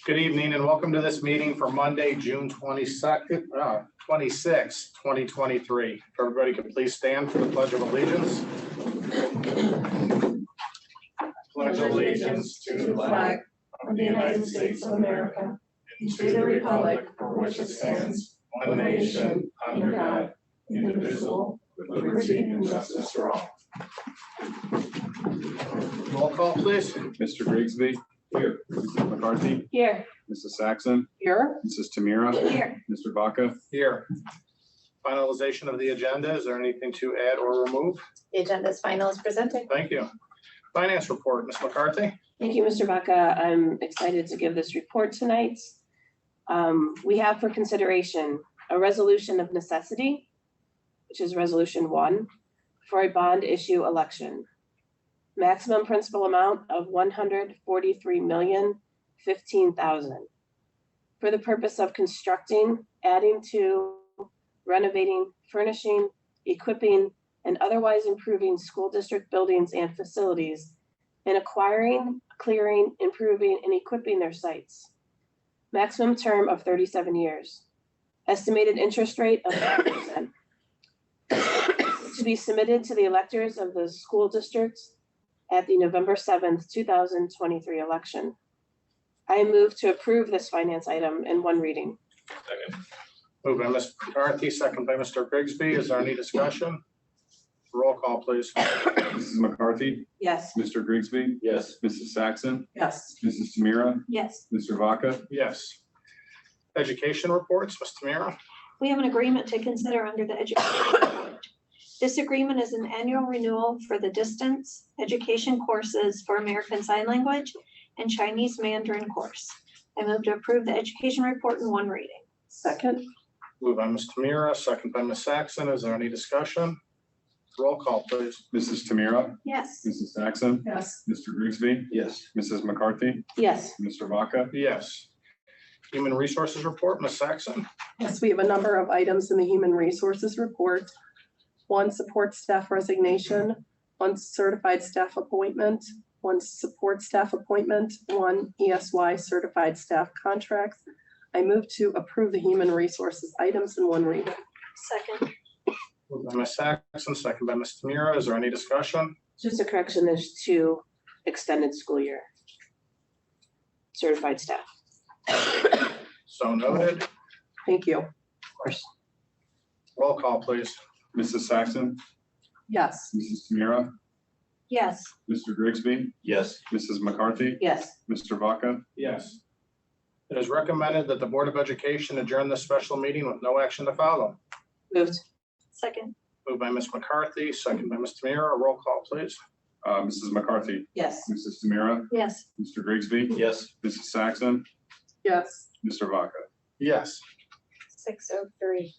Good evening and welcome to this meeting for Monday, June 26th, 2023. If everybody could please stand for the Pledge of Allegiance. Pledge allegiance to the flag of the United States of America and to the republic for which it stands, one nation, under God, indivisible, with liberty and justice for all. Roll call, please. Mr. Grigsby. Here. Mrs. McCarthy. Here. Mrs. Saxon. Here. Mrs. Tamira. Here. Mr. Vaca. Here. Finalization of the agenda. Is there anything to add or remove? The agenda is final as presented. Thank you. Finance report, Ms. McCarthy. Thank you, Mr. Vaca. I'm excited to give this report tonight. We have for consideration a resolution of necessity, which is resolution 1, for a bond issue election. Maximum principal amount of $143,015,000 for the purpose of constructing, adding to, renovating, furnishing, equipping, and otherwise improving school district buildings and facilities, and acquiring, clearing, improving, and equipping their sites. Maximum term of 37 years. Estimated interest rate of 5%. To be submitted to the electors of the school districts at the November 7th, 2023 election. I move to approve this finance item in one reading. Second. Moved by Ms. McCarthy, second by Mr. Grigsby. Is there any discussion? Roll call, please. Mrs. McCarthy. Yes. Mr. Grigsby. Yes. Mrs. Saxon. Yes. Mrs. Tamira. Yes, Mr. Vaca. Yes. Education reports, Ms. Tamira. we have an agreement to consider under the education code. This agreement is an annual renewal for the distance education courses for American Sign Language and Chinese Mandarin course. I move to approve the education report in one reading. Second. Moved by Ms. Tamira, second by Ms. Saxon. Is there any discussion? Roll call, please. Mrs. Tamira. Yes, Mrs. Saxon. Yes. Mr. Grigsby. Yes. Mrs. McCarthy. Yes. Mr. Vaca. Yes. Human Resources report, Ms. Saxon. Yes, we have a number of items in the Human Resources report. 1 support staff resignation, 1 certified staff appointment, 1 support staff appointment, 1 ESY certified staff contract. I move to approve the Human Resources items in one reading. second, Moved by Ms. Saxon, second by Ms. Tamira. Is there any discussion? Just a correction, there's 2 extended school year certified staff. So noted. Thank you. Of course. Roll call, please. Mrs. Saxon. Yes. Mrs. Tamira. yes, Mr. Grigsby. Yes. Mrs. McCarthy. Yes. Mr. Vaca. Yes. It is recommended that the Board of Education adjourn this special meeting with no action to follow. Moved. second, Moved by Ms. McCarthy, second by Ms. Tamira. Roll call, please. Mrs. McCarthy. Yes. Mrs. Tamira. yes, Mr. Grigsby. Yes. Mrs. Saxon. Yes. Mr. Vaca. Yes. 6:03.